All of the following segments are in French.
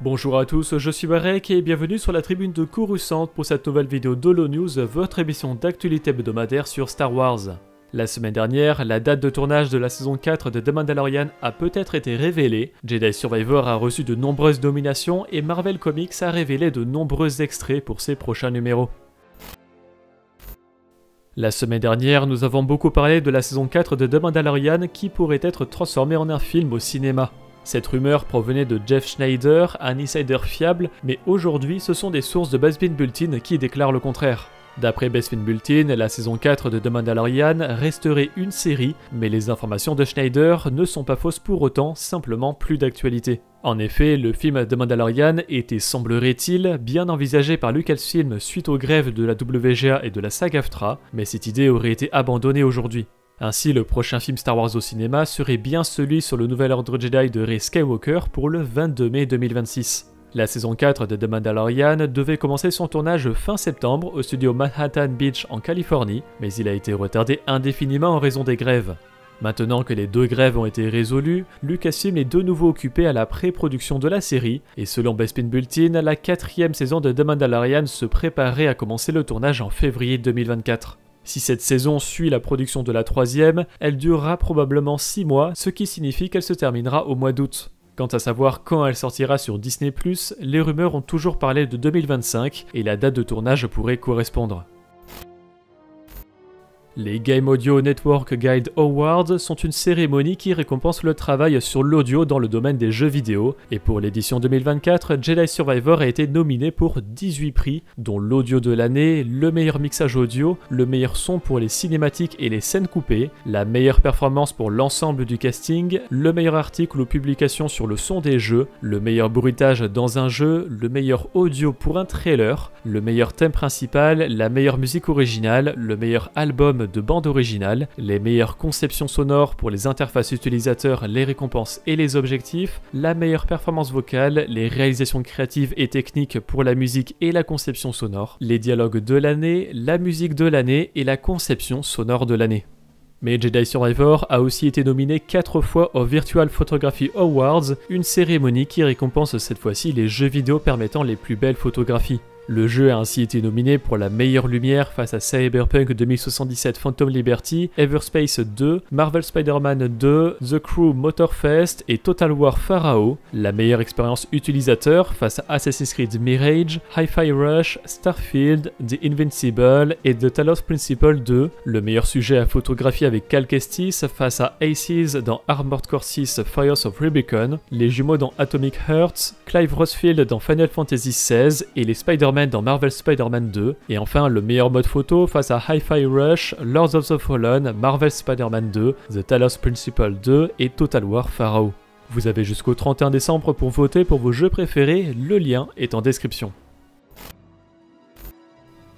Bonjour à tous, je suis Barek et bienvenue sur la tribune de Coruscant pour cette nouvelle vidéo d'HoloNews, votre émission d'actualité hebdomadaire sur Star Wars. La semaine dernière, la date de tournage de la saison 4 de The Mandalorian a peut-être été révélée, Jedi Survivor a reçu de nombreuses nominations et Marvel Comics a révélé de nombreux extraits pour ses prochains numéros. La semaine dernière, nous avons beaucoup parlé de la saison 4 de The Mandalorian qui pourrait être transformée en un film au cinéma. Cette rumeur provenait de Jeff Schneider, un insider fiable, mais aujourd'hui ce sont des sources de Bespin Bulletin qui déclarent le contraire. D'après Bespin Bulletin, la saison 4 de The Mandalorian resterait une série, mais les informations de Schneider ne sont pas fausses pour autant, simplement plus d'actualité. En effet, le film The Mandalorian était, semblerait-il, bien envisagé par Lucasfilm suite aux grèves de la WGA et de la SAG-AFTRA, mais cette idée aurait été abandonnée aujourd'hui. Ainsi, le prochain film Star Wars au cinéma serait bien celui sur le nouvel ordre Jedi de Rey Skywalker pour le 22 mai 2026. La saison 4 de The Mandalorian devait commencer son tournage fin septembre au studio Manhattan Beach en Californie, mais il a été retardé indéfiniment en raison des grèves. Maintenant que les deux grèves ont été résolues, Lucasfilm est de nouveau occupé à la pré-production de la série, et selon Bespin Bulletin, la 4e saison de The Mandalorian se préparait à commencer le tournage en février 2024. Si cette saison suit la production de la 3e, elle durera probablement 6 mois, ce qui signifie qu'elle se terminera au mois d'août. Quant à savoir quand elle sortira sur Disney+, les rumeurs ont toujours parlé de 2025 et la date de tournage pourrait correspondre. Les Game Audio Network Guide Awards sont une cérémonie qui récompense le travail sur l'audio dans le domaine des jeux vidéo, et pour l'édition 2024, Jedi Survivor a été nominé pour 18 prix, dont l'audio de l'année, le meilleur mixage audio, le meilleur son pour les cinématiques et les scènes coupées, la meilleure performance pour l'ensemble du casting, le meilleur article ou publication sur le son des jeux, le meilleur bruitage dans un jeu, le meilleur audio pour un trailer, le meilleur thème principal, la meilleure musique originale, le meilleur album de bande originale, les meilleures conceptions sonores pour les interfaces utilisateurs, les récompenses et les objectifs, la meilleure performance vocale, les réalisations créatives et techniques pour la musique et la conception sonore, les dialogues de l'année, la musique de l'année et la conception sonore de l'année. Mais Jedi Survivor a aussi été nominé 4 fois aux Virtual Photography Awards, une cérémonie qui récompense cette fois-ci les jeux vidéo permettant les plus belles photographies. Le jeu a ainsi été nominé pour la meilleure lumière face à Cyberpunk 2077 Phantom Liberty, Everspace 2, Marvel Spider-Man 2, The Crew Motorfest et Total War Pharaoh, la meilleure expérience utilisateur face à Assassin's Creed Mirage, Hi-Fi Rush, Starfield, The Invincible et The Talos Principle 2, le meilleur sujet à photographier avec Cal Kestis face à Aces dans Armored Core 6 Fires of Rubicon, les jumeaux dans Atomic Hearts, Clive Rosfield dans Final Fantasy XVI et les Spider-Man dans Marvel Spider-Man 2, et enfin le meilleur mode photo face à Hi-Fi Rush, Lords of the Fallen, Marvel Spider-Man 2, The Talos Principle 2 et Total War Pharaoh. Vous avez jusqu'au 31 décembre pour voter pour vos jeux préférés, le lien est en description.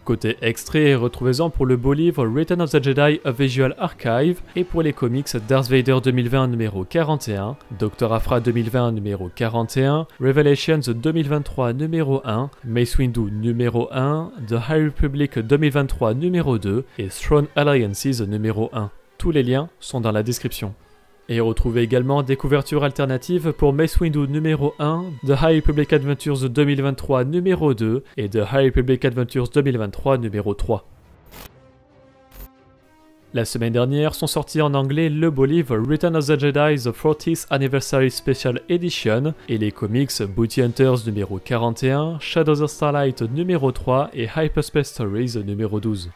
Côté extrait, retrouvez-en pour le beau livre Return of the Jedi A Visual Archive et pour les comics Darth Vader 2020 numéro 41, Dr. Aphra 2020 numéro 41, Revelations 2023 numéro 1, Mace Windu numéro 1, The High Republic 2023 numéro 2 et Throne Alliances numéro 1. Tous les liens sont dans la description. Et retrouvez également des couvertures alternatives pour Mace Windu numéro 1, The High Republic Adventures 2023 numéro 2 et The High Republic Adventures 2023 numéro 3. La semaine dernière sont sortis en anglais le beau livre Return of the Jedi The 40th Anniversary Special Edition et les comics Bounty Hunters numéro 41, Shadows of Starlight numéro 3 et Hyperspace Stories numéro 12.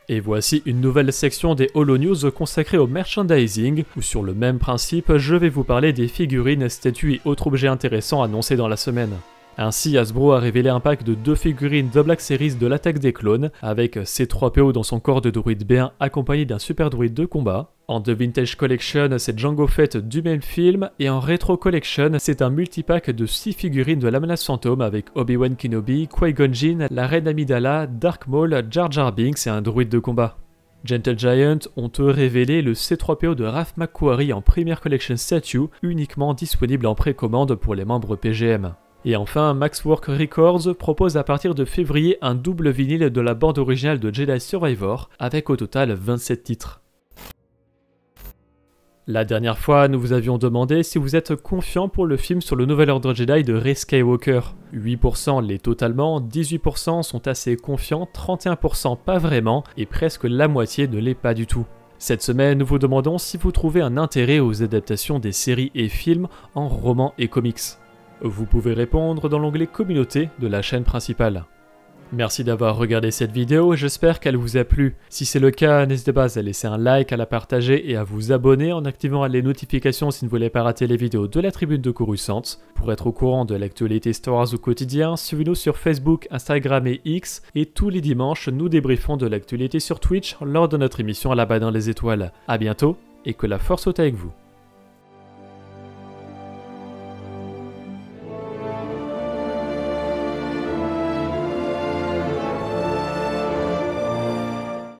Et voici une nouvelle section des HoloNews consacrée au merchandising, où sur le même principe, je vais vous parler des figurines, statues et autres objets intéressants annoncés dans la semaine. Ainsi, Hasbro a révélé un pack de 2 figurines The Black Series de l'attaque des clones, avec C3PO dans son corps de droïde B1 accompagné d'un super droïde de combat. En The Vintage Collection, c'est Jango Fett du même film, et en Retro Collection, c'est un multipack de 6 figurines de la menace fantôme avec Obi-Wan Kenobi, Qui-Gon Jinn, la Reine Amidala, Dark Maul, Jar Jar Binks et un droïde de combat. Gentle Giant ont eux révélé le C3PO de Ralph McQuarrie en Premier Collection Statue, uniquement disponible en précommande pour les membres PGM. Et enfin, Maxwork Records propose à partir de février un double vinyle de la bande originale de Jedi Survivor, avec au total 27 titres. La dernière fois, nous vous avions demandé si vous êtes confiant pour le film sur le nouvel ordre Jedi de Rey Skywalker. 8% l'est totalement, 18% sont assez confiants, 31% pas vraiment, et presque la moitié ne l'est pas du tout. Cette semaine, nous vous demandons si vous trouvez un intérêt aux adaptations des séries et films en romans et comics. Vous pouvez répondre dans l'onglet Communauté de la chaîne principale. Merci d'avoir regardé cette vidéo, j'espère qu'elle vous a plu. Si c'est le cas, n'hésitez pas à laisser un like, à la partager et à vous abonner en activant les notifications si vous ne voulez pas rater les vidéos de la Tribune de Coruscant. Pour être au courant de l'actualité Star Wars au quotidien, suivez-nous sur Facebook, Instagram et X. Et tous les dimanches, nous débriefons de l'actualité sur Twitch lors de notre émission à la bas dans les étoiles. A bientôt et que la force soit avec vous.